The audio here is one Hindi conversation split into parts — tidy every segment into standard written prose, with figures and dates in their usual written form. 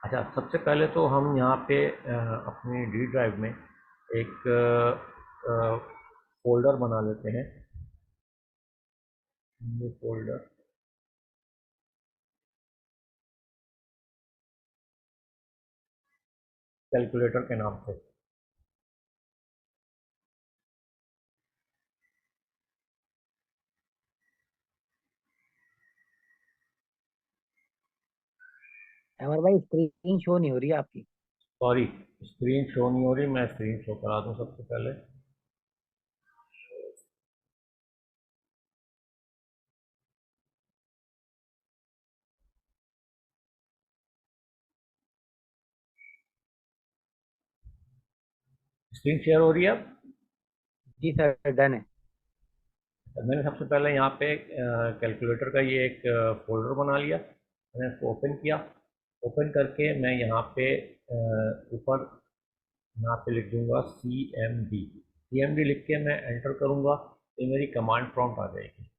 अच्छा, सबसे पहले तो हम यहाँ पे अपनी डी ड्राइव में एक फ़ोल्डर बना लेते हैं। न्यू फ़ोल्डर, कैलकुलेटर के नाम से। अमर भाई स्क्रीन शो नहीं हो रही है आपकी। सॉरी, स्क्रीन शो नहीं हो रही, मैं स्क्रीन शो करा दूँ सबसे पहले। स्क्रीन शेयर हो रही है अब? जी सर, डन है। मैंने सबसे पहले यहाँ पे कैलकुलेटर का ये एक फ़ोल्डर बना लिया। मैंने इसको ओपन किया। ओपन करके मैं यहाँ पे ऊपर यहाँ पे लिख दूंगा CMD। CMD लिख के मैं एंटर करूँगा, ये मेरी कमांड प्रॉम्प्ट आ जाएगी।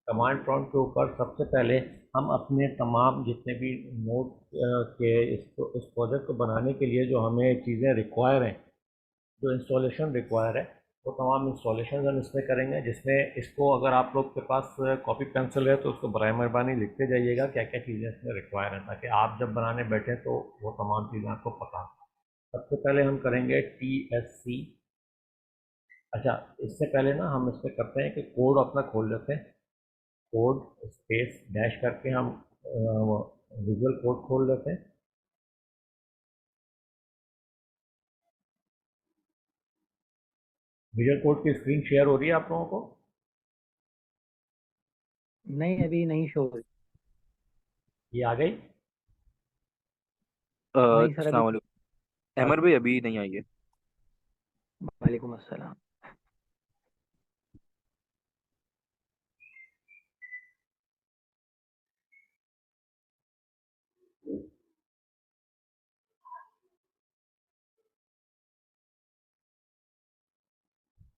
कमांड प्रॉम्प्ट के ऊपर सबसे पहले हम अपने तमाम जितने भी नोट के इस प्रोजेक्ट को बनाने के लिए जो हमें चीज़ें रिक्वायर हैं, जो इंस्टॉलेशन रिक्वायर है, वो तमाम इंस्टॉलेशन हम इसमें करेंगे। जिसमें इसको अगर आप लोग के पास कॉपी पेंसिल है तो उसको बराए मेहरबानी लिखते जाइएगा क्या क्या चीज़ें इसमें रिक्वायर हैं, ताकि आप जब बनाने बैठें तो वो तमाम चीज़ें आपको पता हो। सबसे पहले हम करेंगे TSC। अच्छा, इससे पहले ना हम इस पर करते हैं कि कोड अपना खोल लेते हैं। कोड स्पेस डैश करके हम विजुअल कोड खोल लेते हैं। विजुअल कोड की स्क्रीन शेयर हो रही है आप लोगों को? नहीं, अभी नहीं शो हो रही। ये आ गई? नहीं सर, अभी। अस्सलाम वालेकुम। अहमद भाई अभी नहीं आई है। वालेकुम अस्सलाम।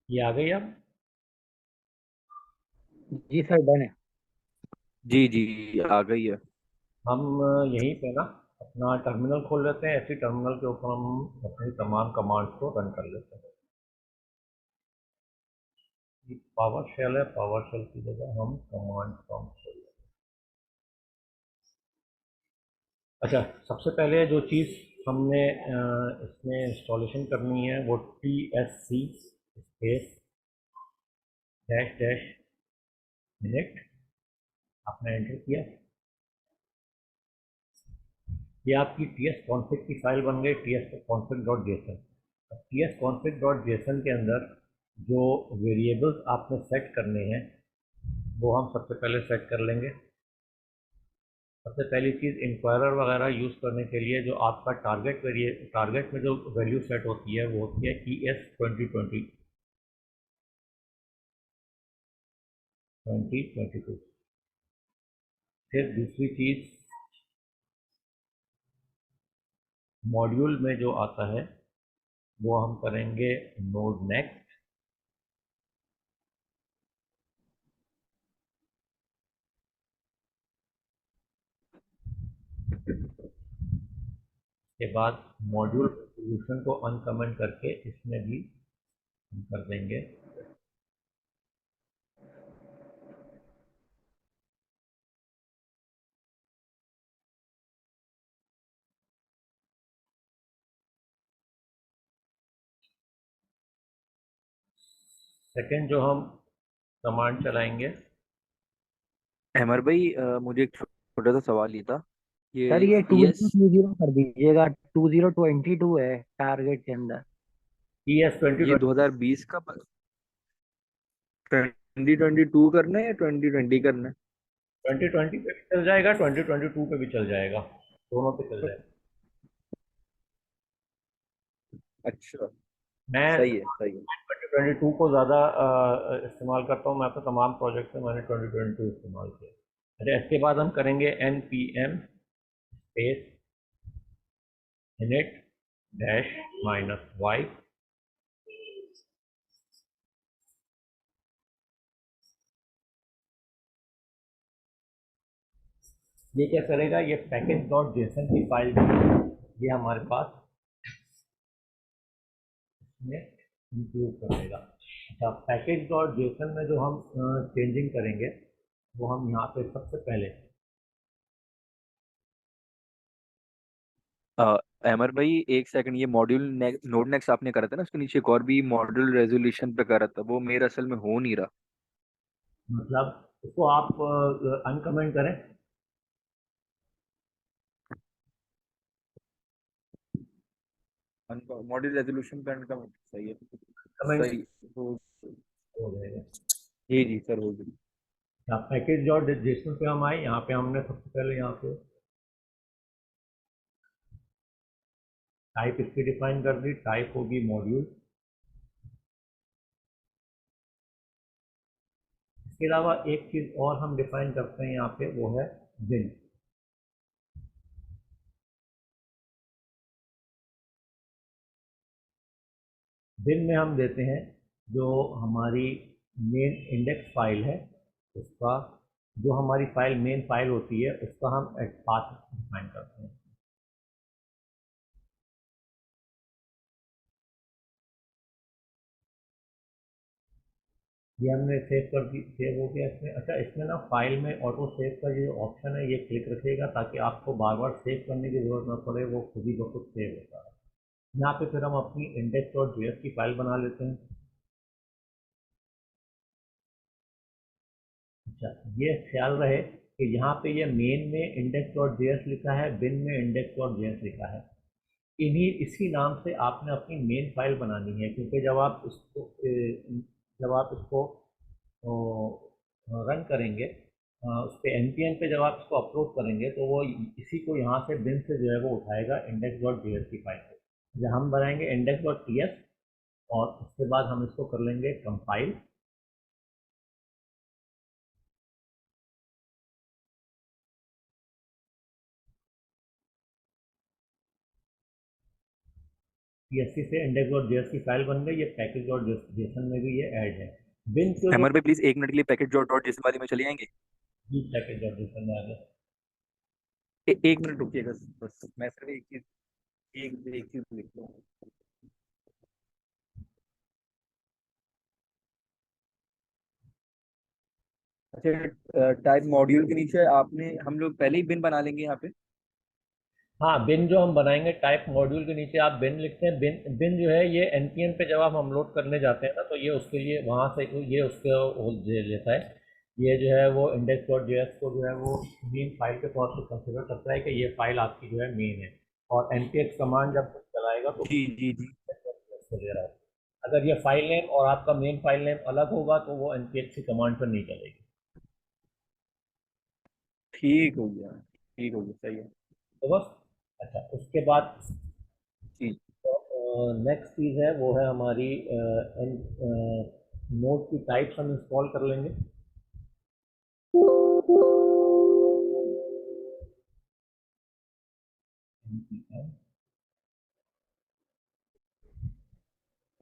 ये आ गई अब? जी सर, डन है। जी जी, आ गई है। हम यहीं पे ना अपना टर्मिनल खोल लेते हैं। ऐसी टर्मिनल के ऊपर हम अपनी तमाम कमांड्स को रन कर लेते हैं। पावर शेल है, पावर शेल की जगह हम कमांड प्रॉम्प्ट खोल लेते हैं। अच्छा, सबसे पहले जो चीज़ हमने इसमें इंस्टॉलेशन करनी है वो TSC space dash dash minute. आपने एंटर किया, ये आपकी TS कॉन्फ़िग की फाइल बन गई, tsconfig.json। अब tsconfig.json के अंदर जो वेरिएबल्स आपने सेट करने हैं वो हम सबसे पहले सेट कर लेंगे। सबसे पहली चीज़, इंक्वायरर वगैरह यूज़ करने के लिए जो आपका टारगेट में जो वैल्यू सेट होती है वो होती है ES 2020 2022। फिर दूसरी चीज़, मॉड्यूल में जो आता है वो हम करेंगे नोड नेक्स्ट। के बाद मॉड्यूल सोल्यूशन को अनकमेंट करके इसमें भी हम कर देंगे। सेकंड जो हम कमांड चलाएंगे, अहमद भाई मुझे एक छोटा सा सवाल ही था। सर, ये ये टी एस 2020 कर दीजिएगा। 2022 है टारगेट के अंदर। ES ट्वेंटी ये ट्वेंटी 2020 का 2022 करना है या 2020 करना है? 2020 पे भी चल जाएगा, 2022 पे भी चल जाएगा, दोनों पे चल जाएगा। अच्छा, मैं सही है सही है। 2022 को ज़्यादा इस्तेमाल करता हूँ। मैं अपने तमाम प्रोजेक्ट में मैंने 2022 इस्तेमाल किया। अच्छा, इसके बाद हम करेंगे NPM space init dash minus y. ये क्या करेगा, ये पैकेज डॉट जेसन की फाइल ये हमारे पास में इंक्लूड कर देगा। अच्छा, पैकेज डॉट जेसन में जो हम चेंजिंग करेंगे वो हम यहाँ पे सबसे पहले अमर भाई एक सेकंड, ये मॉड्यूल नोड नेक्स्ट आपने करा था ना, उसके नीचे एक और भी मॉड्यूल रेजोल्यूशन पे करा था, वो मेरे असल में हो नहीं रहा। मतलब इसको आप अनकमेंट करें। मॉड्यूल रेजोल्यूशन पे का सही है। कमेंट सही हो। हो जाएगा। जी जी सर, हो गई। पैकेज डॉट जेसन पे हम आए, यहाँ पे हमने सबसे पहले यहाँ पे टाइप इसकी डिफाइन कर दी, टाइप होगी मॉड्यूल। इसके अलावा एक चीज़ और हम डिफाइन करते हैं यहाँ पे, वो है बिन। बिन में हम देते हैं जो हमारी मेन इंडेक्स फाइल है उसका, जो हमारी फाइल मेन फाइल होती है उसका हम पाथ डिफाइन करते हैं। ये हमने सेव कर दी, सेव हो गया इसमें। अच्छा, इसमें ना फाइल में ऑटो सेव का ये ऑप्शन है, ये क्लिक रखिएगा ताकि आपको बार बार सेव करने की जरूरत ना पड़े, वो खुद ही ब खुद सेव होता है। यहाँ पे फिर हम अपनी इंडेक्स डॉट जेएस की फाइल बना लेते हैं। अच्छा, ये ख्याल रहे कि यहाँ पे ये मेन में इंडेक्स डॉट जेएस लिखा है, बिन में इंडेक्स डॉट जेएस लिखा है। इन्हीं इसी नाम से आपने अपनी मेन फाइल बनानी है, क्योंकि जब आप इसको रन करेंगे, उस पर npm पे जब आप इसको अपलोड करेंगे तो वो इसी को यहाँ से बिन से जो है वो उठाएगा इंडेक्स डॉट जेएस की फाइल को। जब हम बनाएंगे इंडेक्स डॉट टीएस और उसके बाद हम इसको कर लेंगे कंपाइल। पीएससी से इंडेक्स डॉट जेएस की फाइल बन गई, ये पैकेज डॉट जेसन में भी ये ऐड है। बिन से वो अमर भाई प्लीज 1 मिनट के लिए पैकेज डॉट डॉट जिस वाले में चले जाएंगे। भी पैकेज डॉट जेसन में आ गया। 1 मिनट रुकिएगा, बस मैं सिर्फ एक चीज, एक चीज लिख लूँ। अच्छा, टाइप मॉड्यूल के नीचे आपने, हम लोग पहले ही बिन बना लेंगे यहाँ पे। हाँ, बिन जो हम बनाएंगे टाइप मॉड्यूल के नीचे आप बिन लिखते हैं। बिन जो है ये npm पे जब आप हम लोड करने जाते हैं ना, तो ये उसके लिए वहाँ से ये उसके वो ले लेता है। ये जो है वो इंडेक्स डॉट जेएस को जो है वो मेन फाइल के तौर पर कंसिडर करता है कि ये फाइल आपकी जो है मेन है। और npx कमांड जब कुछ चलाएगा तो जी जी जी। को ले रहा है। अगर ये फाइल नेम और आपका मेन फाइल नेम अलग होगा तो वो npx की कमांड पर नहीं चलेगी। ठीक हो गया, ठीक हो गया, सही है। तो बस। अच्छा, उसके बाद जी। नेक्स्ट चीज़ है वो है हमारी नोड की टाइप्स हम इंस्टॉल कर लेंगे।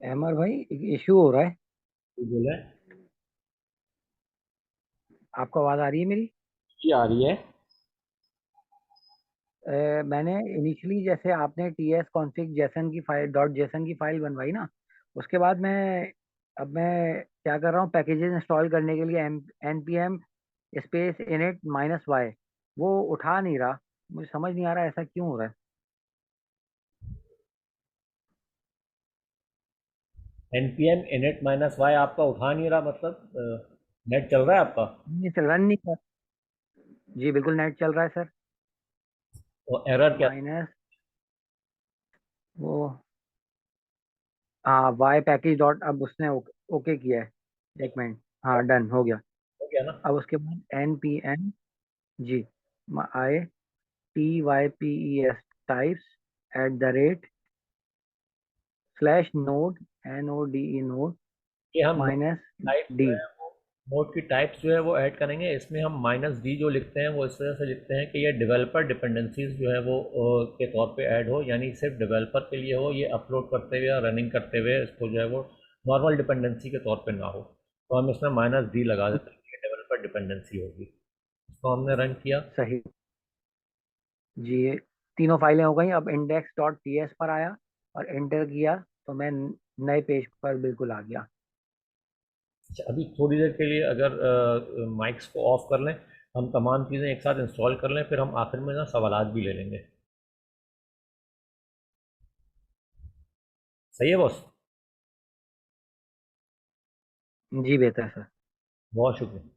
अमर भाई एक इश्यू हो रहा है। बोले आपको आवाज आ रही है मेरी? की आ रही है। मैंने इनिशियली जैसे आपने टी एस कॉन्फ़िग जेसन की फाइल डॉट जेसन की फाइल बनवाई ना, उसके बाद मैं क्या कर रहा हूँ, पैकेजेस इंस्टॉल करने के लिए N P M space init minus y वो उठा नहीं रहा। मुझे समझ नहीं आ रहा ऐसा क्यों हो रहा है। npm init माइनस वाई आपका उठा नहीं रहा, मतलब नेट चल रहा है आपका नहीं चल रन नहीं कर। जी बिल्कुल नेट चल रहा है सर। तो एरर क्या? माइनस वो, हाँ वाई पैकेज डॉट, अब उसने ओके किया है। एक मिनट, हाँ डन हो गया। हो गया ना? अब उसके बाद N P M, G, I T Y P E S types @ slash node N O D E node कि हम नोड माइनस टाइप्स जो डी। है वो नोड की टाइप्स जो है वो ऐड करेंगे। इसमें हम माइनस डी जो लिखते हैं वो इस तरह से लिखते हैं कि ये डेवलपर डिपेंडेंसीज जो है वो के तौर पे ऐड हो, यानी सिर्फ डेवलपर के लिए हो, ये अपलोड करते हुए या रनिंग करते हुए इसको जो है वो नॉर्मल डिपेंडेंसी के तौर पे ना हो। तो हम इसमें माइनस डी लगा देते हैं, ये डेवलपर डिपेंडेंसी होगी। इसको हमने रन किया। सही। जी, ये तीनों फाइलें हो गई। अब इंडेक्स डॉट टीएस पर आया और एंटर किया तो मैं नए पेज पर बिल्कुल आ गया। अच्छा, अभी थोड़ी देर के लिए अगर माइक्स को ऑफ कर लें, हम तमाम चीज़ें एक साथ इंस्टॉल कर लें, फिर हम आखिर में ना सवालात भी ले लेंगे। सही है बॉस? जी बेहतर सर। बहुत शुक्रिया।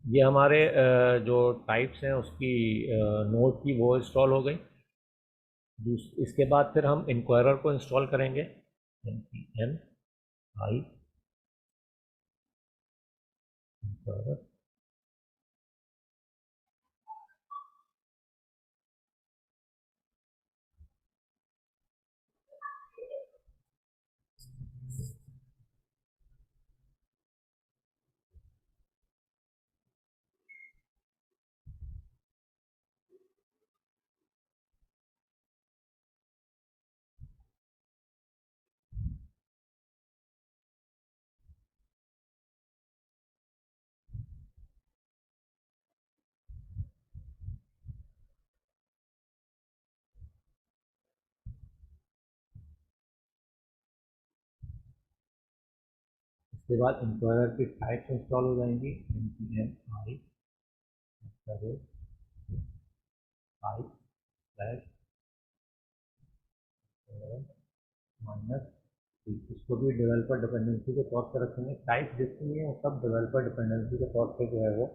ये हमारे जो टाइप्स हैं उसकी नोट की वो इंस्टॉल हो गई। इसके बाद फिर हम इंक्वायरर को इंस्टॉल करेंगे। NPM आई इंक्वायरर। इसके बाद इंक्वायरर की टाइप्स इंस्टॉल हो जाएंगी। NPM आई आई स्लैश माइनस। इसको भी डेवलपर डिपेंडेंसी के तौर पर रखेंगे। टाइप जितनी है वो सब डेवलपर डिपेंडेंसी के तौर पे जो है वो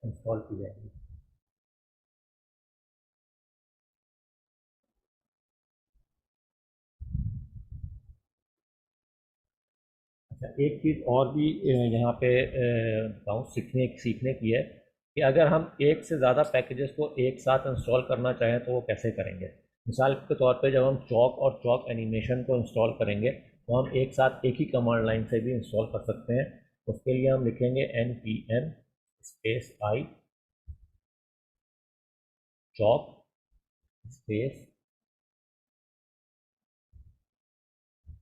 इंस्टॉल की जाएगी। अच्छा, एक चीज़ और भी यहाँ पे बताऊँ, सीखने सीखने की है कि अगर हम एक से ज़्यादा पैकेजेस को एक साथ इंस्टॉल करना चाहें तो वो कैसे करेंगे। मिसाल के तौर पे जब हम चॉक और चॉक एनिमेशन को इंस्टॉल करेंगे तो हम एक साथ एक ही कमांड लाइन से भी इंस्टॉल कर सकते हैं। उसके लिए हम लिखेंगे NPM स्पेस आई chalk space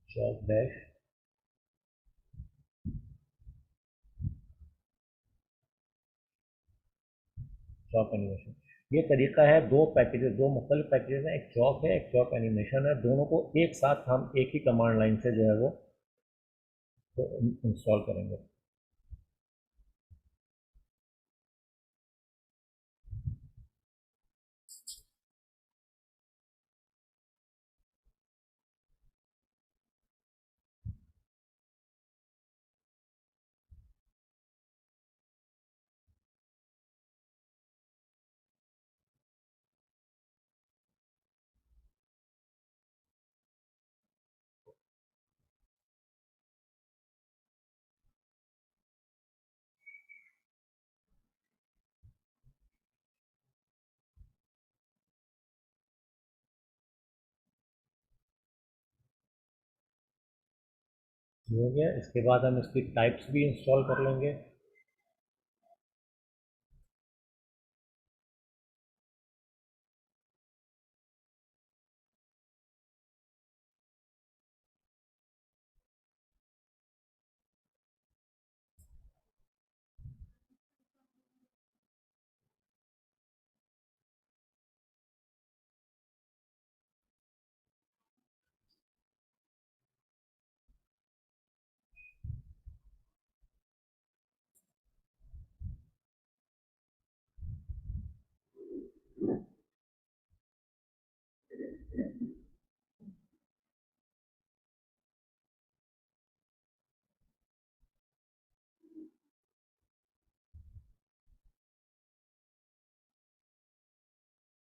chalk dash chalk animation. ये तरीका है, दो पैकेजेस, दो मुख्तलिफ पैकेजेस हैं, एक चॉक है एक चॉक एनिमेशन है, दोनों को एक साथ हम एक ही कमांड लाइन से जो है वो इंस्टॉल करेंगे। हो गया। इसके बाद हम इसकी टाइप्स भी इंस्टॉल कर लेंगे।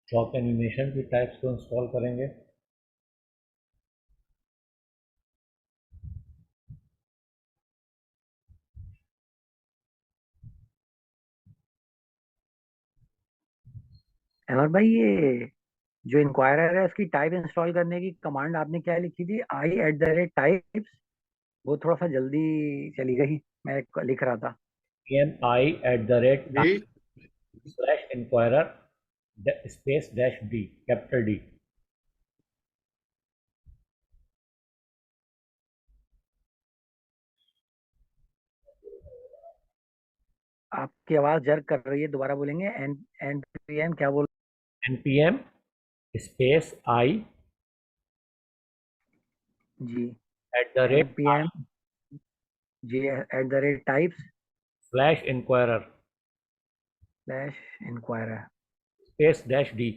चॉक एनिमेशन की टाइप्स को इंस्टॉल करेंगे। अहमद भाई, ये जो इंक्वायरर है उसकी टाइप इंस्टॉल करने की कमांड आपने क्या लिखी थी? i@types। वो थोड़ा सा जल्दी चली गई, मैं लिख रहा था। PMI G slash inquirer space dash D, capital D. आपकी आवाज जर्क कर रही है, दोबारा बोलेंगे? एनपीएम क्या बोल? npm space I G, @i NPM G at the rate types slash inquirer slash inquirer. Space dash D.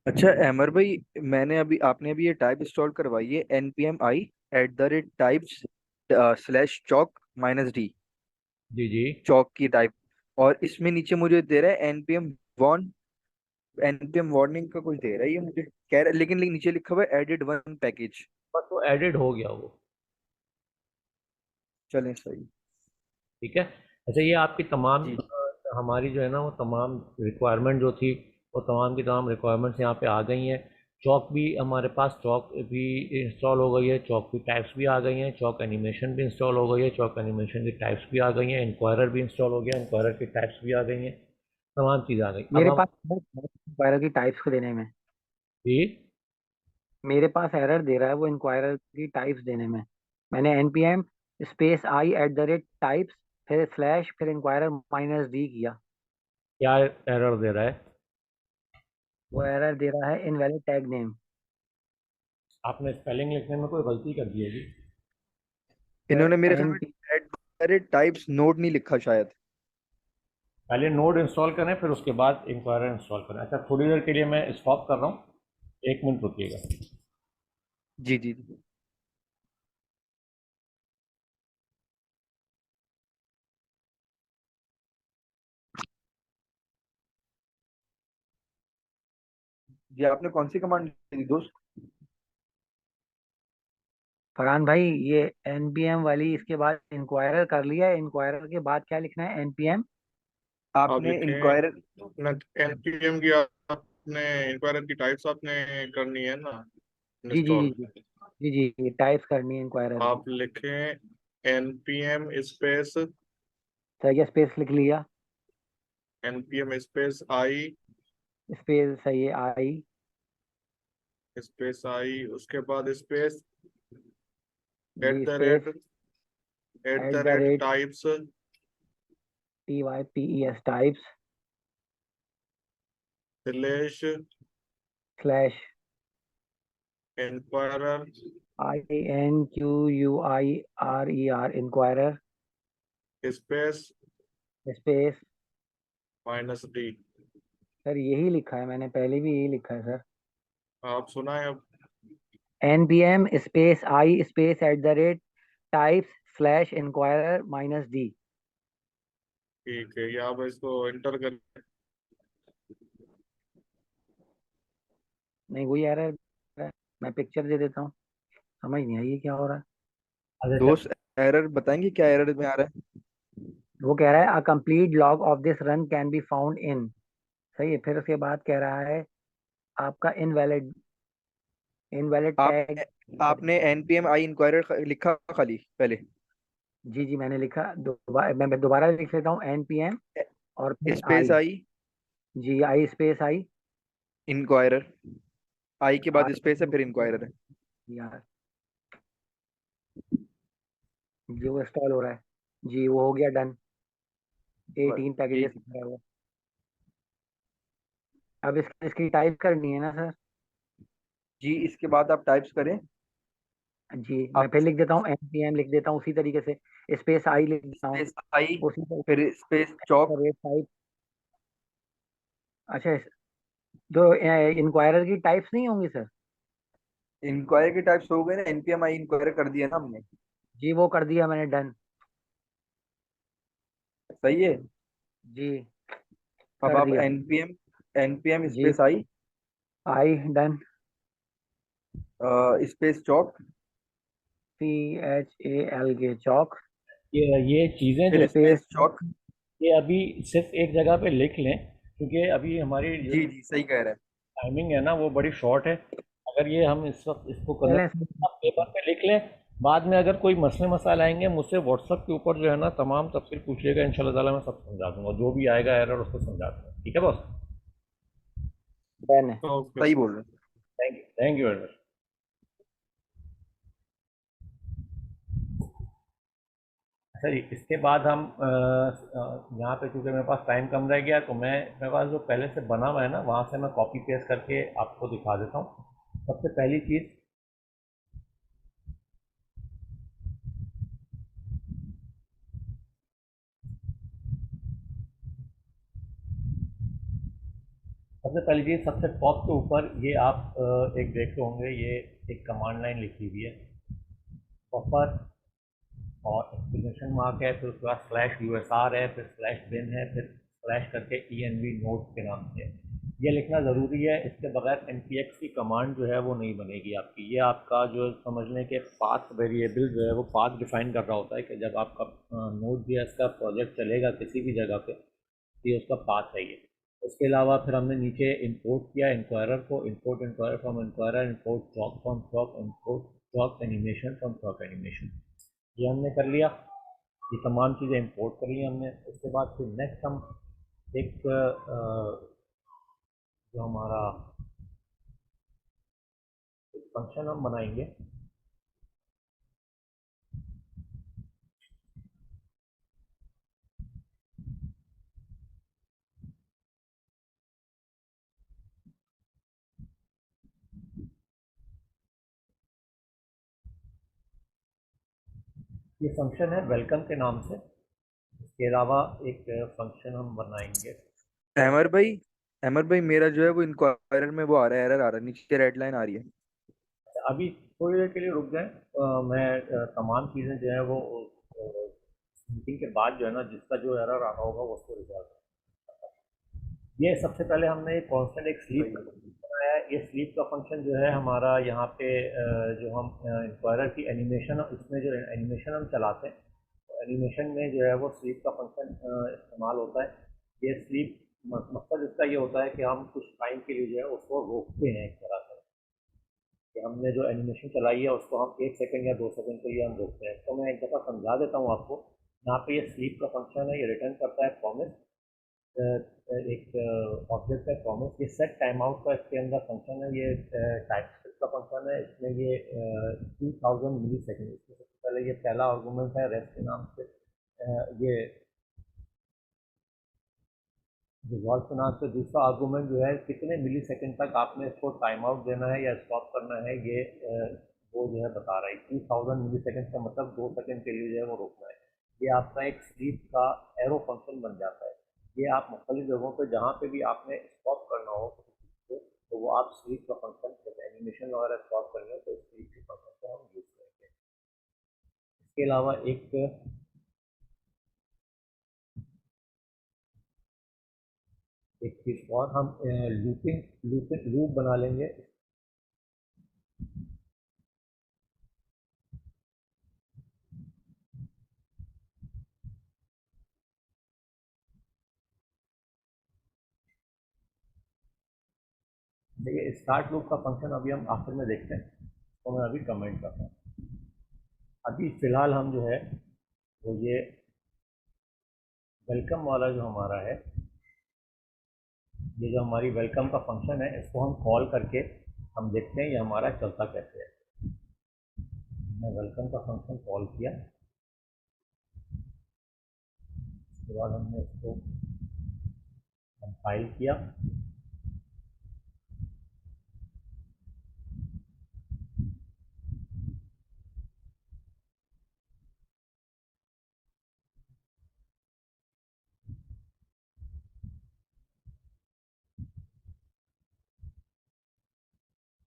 अच्छा अमर भाई, मैंने अभी आपने अभी ये टाइप इंस्टॉल करवाई है npm i@types स्लैश चौक -d, जी जी। चौक की टाइप। और इसमें नीचे मुझे दे रहा है npm वार्निंग का कुछ दे रहा है ये मुझे, कह रहा है, लेकिन नीचे लिखा हुआ है एडिड वन पैकेज। बस वो एडिड हो गया वो। चलें सही। ठीक है। अच्छा, ये आपकी तमाम जी हमारी जो है ना वो तमाम रिक्वायरमेंट जो थी, वो तमाम की तमाम रिक्वायरमेंट्स यहाँ पे आ गई हैं। चौक भी हमारे पास, चौक भी इंस्टॉल हो गई है, चौक की टाइप्स भी आ गई हैं, चौक एनिमेशन भी इंस्टॉल हो गई है, चौक एनिमेशन की टाइप्स भी आ गई हैं, इंक्वायरर भी इंस्टॉल हो गया, इंक्वायरर की टाइप्स भी आ गई हैं, तमाम चीज़ आ गई। अब मेरे हम पास इंक्वायरर की टाइप्स को देने में, जी मेरे पास एरर दे रहा है वो इंक्वायरर की टाइप्स देने में। मैंने NPM space I eight the rate types फिर स्लैश फिर इंक्वायरर माइनस डी किया। क्या एरर दे रहा है? वो एरर दे रहा है इनवैलिड टैग नेम। आपने स्पेलिंग लिखने में कोई गलती कर दी है जी। इन्होंने सर मेरे ख्याल एन में @types नोड नहीं लिखा शायद। पहले नोड इंस्टॉल करें, फिर उसके बाद इंक्वायरर इंस्टॉल करें। अच्छा, थोड़ी देर के लिए मैं स्टॉप कर रहा हूँ, 1 मिनट रुकिएगा। जी जी जी। जी आपने कौन सी कमांड दी दोस्त? फरहान भाई, ये एनपीएम वाली इसके बाद इंक्वायरर कर लिया, इंक्वायरर के बाद क्या लिखना है? एनपीएम आप आपने लिखें इंक्वायर अपना एनपीएम की, आपने इंक्वायरर की टाइप्स आपने करनी है ना जी जी जी इंस्टॉल। जी जी जी टाइप्स करनी है इंक्वायरर की। आप लिखें एनपीएम स्पेस सही है, स्पेस लिख लिया। एनपीएम स्पेस आई स्पेस सही है, आई स्पेस आई, उसके बाद space at G the space rate at at the the rate rate types TYPES types slash slash inquirer INQUIRER inquirer space space. -d। Sir यही लिखा है मैंने, पहले भी यही लिखा है सर। आप सुनाए अब। NPM space I space at the rate types slash inquirer minus D. ठीक है, ये आप इसको इंटर कर। नहीं, वही एरर है। मैं पिक्चर दे देता हूँ, समझ नहीं आई ये क्या हो रहा है। अच्छा, दोस्त एरर बताएंगे क्या एरर में आ रहा है? वो कह रहा है a complete log of this run can be found in. सही है, फिर उसके बाद कह रहा है आपका इनवैलिड इनवैलिड टैग। आपने आपने npm i इंक्वायरर लिखा खाली पहले? जी जी मैंने लिखा, दोबारा मैं दोबारा लिख लेता हूँ। एनपीएम और फिर space I I G I space I inquirer, I के बाद स्पेस है फिर आई इंक्वायरर है। यार, जी वो इंस्टॉल हो रहा है। जी वो हो गया डन। बस 18 पैकेजेस यही। हुआ। अब इसकी टाइप करनी है ना सर? जी इसके बाद आप टाइप्स करें। जी मैं आप फिर लिख देता हूँ, एनपीएम लिख देता हूँ उसी तरीके से, स्पेस आई लिख देता हूँ स्पेस आई उसी फिर स्पेस तरीके चौक। Rate type. अच्छा, जो इंक्वायरर की टाइप्स नहीं होंगी सर? इंक्वायरी के टाइप्स हो गए ना, npm i इंक्वायरी कर दिया ना हमने। जी वो कर दिया मैंने, डन। सही है। जी अब कर आप दिया। npm G space I I done. Space chalk CHAL के चौक ये चीज़ें जो फिर स्पेस। स्पेस चौक। ये अभी सिर्फ एक जगह पे लिख लें, क्योंकि अभी हमारी जो जी जी सही कह रहे हैं। टाइमिंग है ना वो बड़ी शॉर्ट है। अगर ये हम इस वक्त इसको करना, चलें आप पेपर पे लिख लें। बाद में अगर कोई मसले मसाइल आएंगे मुझसे व्हाट्सएप के ऊपर जो है ना तमाम तफसील पूछिएगा, इंशाल्लाह ताला मैं सब समझा दूंगा, जो भी आएगा एरर उसको समझा दूंगा। ठीक है बॉस? डन है। ओके। सही बोल रहे हैं। Thank you very much. Sir इसके बाद हम यहाँ पे क्योंकि मेरे पास टाइम कम रह गया तो मैं मेरे पास जो पहले से बना हुआ है ना वहाँ से मैं कॉपी पेस्ट करके आपको दिखा देता हूँ। सबसे पहली चीज़, सबसे टॉप के ऊपर ये आप एक देख रहे होंगे, ये एक कमांड लाइन लिखी हुई है, बफर और एक्सक्लेमेशन मार्क है, फिर उसके बाद स्लैश यूएसआर है, फिर स्लैश बिन है, फिर स्लैश करके ईएनवी नोट के नाम से है। ये लिखना ज़रूरी है, इसके बगैर npx की कमांड जो है वो नहीं बनेगी आपकी। ये आपका जो समझ लें कि पाथ वेरिएबल जो है वो पाथ डिफाइन कर रहा होता है कि जब आपका नोड जेएस का प्रोजेक्ट चलेगा किसी भी जगह पे तो ये उसका पाथ है ये। उसके अलावा फिर हमने नीचे इंपोर्ट किया इंक्वायरर को, import inquirer from inquirer, import chalk from chalk, import chalk animation from chalk animation, ये हमने कर लिया। ये तमाम चीज़ें इंपोर्ट कर ली हमने। उसके बाद फिर नेक्स्ट हम एक जो हमारा एक फंक्शन हम बनाएंगे। ये फंक्शन है वेलकम के नाम से। इसके अलावा एक फंक्शन हम बनाएंगे। अहमर भाई, अहमर भाई मेरा जो है वो इंक्वायरर में वो आ रहा है, एरर आ रहा है, नीचे रेड लाइन आ रही है। अभी थोड़ी देर के लिए रुक जाएं, मैं तमाम चीज़ें जो है वो मीटिंग के बाद जो है ना जिसका जो एरर आ रहा होगा वो उसको रिजॉल्व। ये सबसे पहले हमने एक कांस्टेंट एक स्लीप का फंक्शन बनाया है। ये स्लीप का फंक्शन जो है हमारा यहाँ पे जो हम इंक्वायरर की एनिमेशन, इसमें जो एनिमेशन हम चलाते हैं तो एनिमेशन में जो है वो स्लीप का फंक्शन इस्तेमाल होता है। ये स्लीप मकसद इसका ये होता है कि हम कुछ टाइम के लिए जो है उसको रोकते हैं एक तरह से, कि हमने जो एनिमेशन चलाई है उसको हम 1 सेकंड या 2 सेकंड के लिए हम रोकते हैं। तो मैं एक दफ़ा समझा देता हूँ आपको। यहाँ पे ये स्लीप का फंक्शन है, ये रिटर्न करता है प्रॉमिस, एक ऑब्जेक्ट है प्रॉमिस। ये सेट टाइम आउट का इसके अंदर फंक्शन है। ये टाइपस्क्रिप्ट का फंक्शन है, इसमें ये 2000 मिली सेकेंड, इसमें सबसे पहले ये पहला आर्गूमेंट है रेस्ट के नाम से। ये रिजॉल्व के नाम से दूसरा आर्गूमेंट जो है कितने मिली सेकेंड तक आपने इसको टाइम आउट देना है या स्टॉप करना है, ये वो जो है बता रहा है। 2000 मिली सेकेंड का मतलब 2 सेकंड के लिए जो है वो रोकना है। ये आपका एक स्लीप का एरो फंक्शन बन जाता है। ये आप मुख्तलिफ जगहों पर जहाँ पे भी आपने स्टॉप करना हो तो वो आप स्लीप का फंक्शन, जब एनिमेशन वगैरह स्टॉप करनी हो तो स्लीप के फंक्शन को हम यूज़ करेंगे। इसके अलावा एक चीज़ और हम लूप बना लेंगे। देखिए स्टार्ट लूप का फंक्शन अभी हम आखिर में देखते हैं, तो मैं अभी कमेंट करता हूँ। अभी फ़िलहाल हम जो है वो ये वेलकम वाला जो हमारा है, ये जो हमारी वेलकम का फंक्शन है इसको हम कॉल करके हम देखते हैं ये हमारा चलता कैसे है। मैं वेलकम का फंक्शन कॉल किया, उसके बाद हमने इसको कंपाइल किया।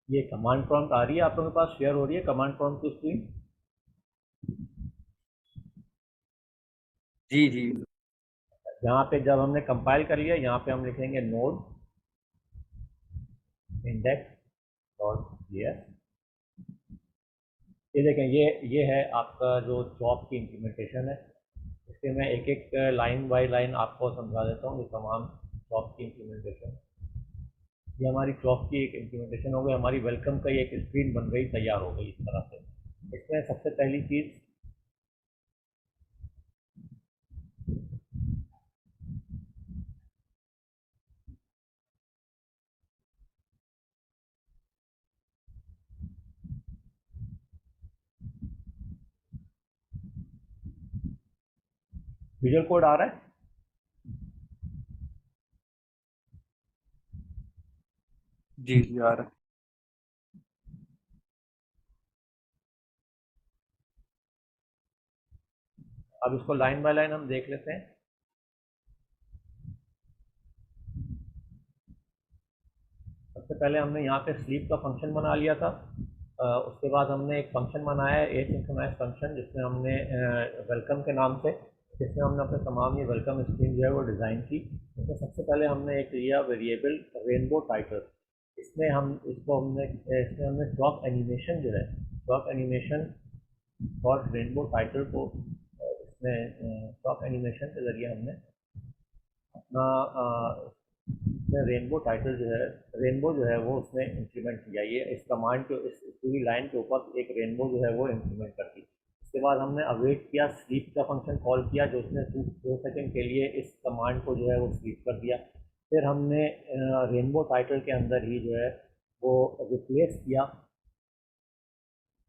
ये कमांड प्रॉम्प्ट आ रही है आप लोगों के पास, शेयर हो रही है कमांड प्रॉम्प्ट की स्क्रीन। जी जी। यहाँ पे जब हमने कंपाइल कर लिया यहाँ पे हम लिखेंगे नोड इंडेक्स डॉट जीएस। ये देखें, ये है आपका जो जॉब की इम्प्लीमेंटेशन है। इसके मैं एक एक लाइन बाय लाइन आपको समझा देता हूँ। ये तमाम जॉब की इम्प्लीमेंटेशन, ये हमारी जॉब की एक इम्प्लीमेंटेशन हो गई, हमारी वेलकम का एक स्क्रीन बन गई, तैयार हो गई इस तरह से। इसमें सबसे पहली चीज़ विजुअल कोड आ रहा है? जी जी आ रहा है। अब इसको लाइन बाय लाइन हम देख लेते हैं। सबसे पहले हमने यहाँ पे स्लीप का फंक्शन बना लिया था। उसके बाद हमने एक फंक्शन बनाया है एसिंक्रोनाइज फंक्शन, जिसमें हमने वेलकम के नाम से, जिसमें हमने अपने तमाम ये वेलकम स्क्रीन जो है वो डिज़ाइन की। इसमें सबसे पहले हमने एक लिया वेरिएबल रेनबो टाइटल। इसमें हमने चॉक एनिमेशन जो है, चॉक एनिमेशन और रेनबो टाइटल को इसमें चॉक एनिमेशन के ज़रिए हमने अपना इसमें रेनबो टाइटल जो है, रेनबो जो है वो उसने इंप्लीमेंट किया। ये इस कमांड के इस पूरी लाइन के ऊपर एक रेनबो जो है वो इंप्लीमेंट कर दी। उसके बाद हमने अवेट किया, स्लीप का फंक्शन कॉल किया, जो उसने 2 सेकंड के लिए इस कमांड को जो है वो स्लीप कर दिया। फिर हमने रेनबो टाइटल के अंदर ही जो है वो रिप्लेस किया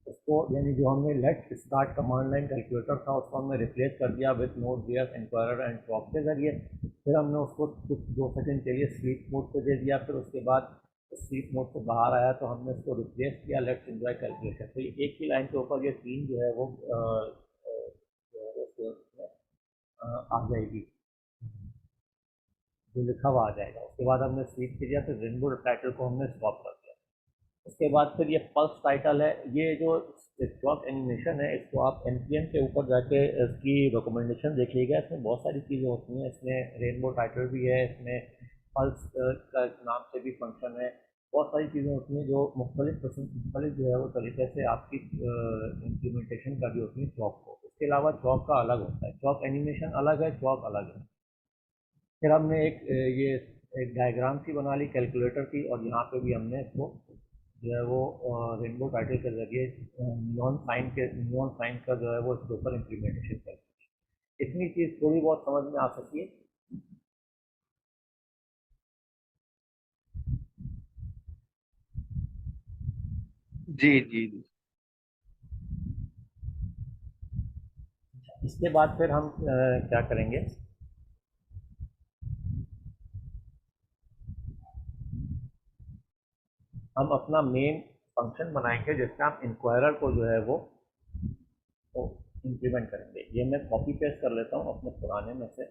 उसको, यानी जो हमने let start command line calculator था उसको हमने रिप्लेस कर दिया with note JS inquirer and chalk के ज़रिए। फिर हमने उसको कुछ 2 सेकंड के लिए स्लीप मोड पे दे दिया। फिर उसके बाद स्लीप मोड से बाहर आया तो हमने उसको रिप्लेस किया लेट्स एंजॉय कैलकुलेशन। तो ये एक ही लाइन के ऊपर ये तीन जो है वो जो है वो उसमें, आ जाएगी, जो लिखा हुआ आ जाएगा। उसके बाद हमने स्लीप किया, फिर रेनबो टाइटल को हमने स्टॉप कर दिया। उसके बाद फिर ये पल्स टाइटल है। ये जो क्लॉक एनिमेशन है, इसको आप एनपीएम के ऊपर जाके इसकी रिकमेंडेशन देखिएगा। इसमें बहुत सारी चीज़ें होती हैं। इसमें रेनबो टाइटल भी है, इसमें पल्स का नाम से भी फंक्शन है। बहुत सारी चीज़ें होती हैं जो मुख्तलिफ जो है वो तरीके से आपकी इम्प्लीमेंटेशन का भी होती है चॉक को। इसके अलावा चॉक का अलग होता है, चॉक एनिमेशन अलग है, चॉक अलग है। फिर हमने ये एक डायग्राम सी बना ली कैलकुलेटर की, और यहाँ पे भी हमने इसको जो है वो रेनबो टाइटल के जरिए नियॉन साइन का जो है वो इसके ऊपर इम्प्लीमेंटेशन कर दी। इतनी चीज़ थोड़ी बहुत समझ में आ सकती है। जी जी जी। इसके बाद फिर हम क्या करेंगे, हम अपना मेन फंक्शन बनाएंगे जिसमें हम इंक्वायरर को जो है वो इम्प्लीमेंट करेंगे। ये मैं कॉपी पेस्ट कर लेता हूँ अपने पुराने में से,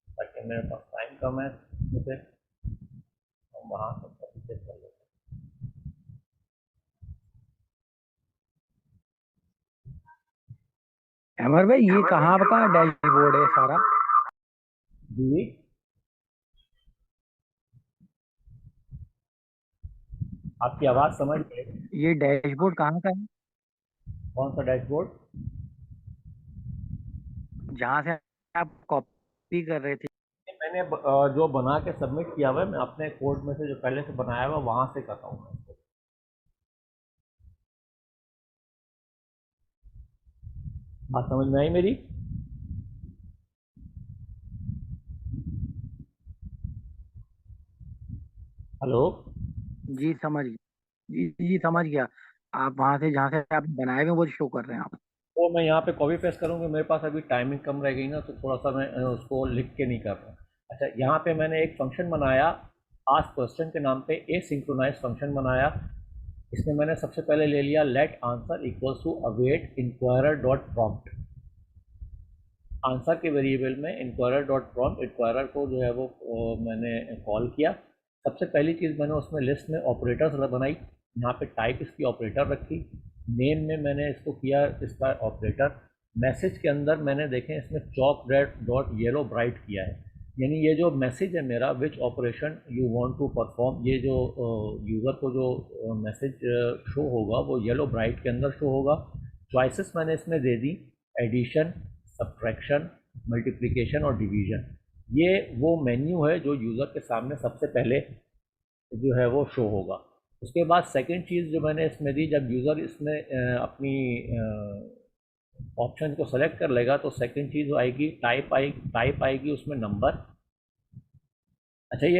ताकि मेरे पास टाइम कम है मुझे, हम वहाँ से कॉपी पेस्ट कर लेते हैं। अमर भाई, ये कहाँ का डैशबोर्ड है सारा? जी, आपकी आवाज़ समझ गई। ये डैशबोर्ड कहाँ का है? कौन सा डैशबोर्ड? जहाँ से आप कॉपी कर रहे थे? मैंने जो बना के सबमिट किया हुआ है, मैं अपने कोड में से जो पहले से बनाया हुआ वहाँ से कर रहा हूँ मैं इसको। बात समझ में आई मेरी? हेलो? जी समझ गया। जी जी समझ गया। आप वहां से जहाँ से आप बनाए हुए हैं, वो शो कर रहे हैं आप। तो मैं यहाँ पे कॉपी पेस्ट करूँगी, मेरे पास अभी टाइमिंग कम रह गई ना, तो थोड़ा सा मैं उसको लिख के नहीं कर रहा। अच्छा, यहाँ पे मैंने एक फंक्शन बनाया आस्क क्वेश्चन के नाम पे, ए सिंक्रोनाइज फंक्शन बनाया। इसमें मैंने सबसे पहले ले लिया let answer equals to await inquirer dot prompt. Answer के वेरिएबल में इंक्वायरर डॉट प्रॉम्प्ट, इंक्वायरर को जो है वो मैंने कॉल किया। सबसे पहली चीज़ मैंने उसमें लिस्ट में ऑपरेटर्स बनाई। यहाँ पे टाइप इसकी ऑपरेटर रखी। नेम में मैंने इसको किया इसका ऑपरेटर। मैसेज के अंदर मैंने देखें इसमें chalk red dot yellow bright किया है, यानी ये जो मैसेज है मेरा, which operation you want to perform, ये जो यूज़र को जो मैसेज शो होगा वो येलो ब्राइट के अंदर शो होगा। चॉइसेस मैंने इसमें दे दी, एडिशन, सब्ट्रैक्शन, मल्टीप्लिकेशन और डिवीजन। ये वो मेन्यू है जो यूज़र के सामने सबसे पहले जो है वो शो होगा। उसके बाद सेकंड चीज़ जो मैंने इसमें दी, जब यूज़र इसमें अपनी ऑप्शन को सेलेक्ट कर लेगा तो सेकंड चीज़ आएगी टाइप आएगी उसमें नंबर। अच्छा, ये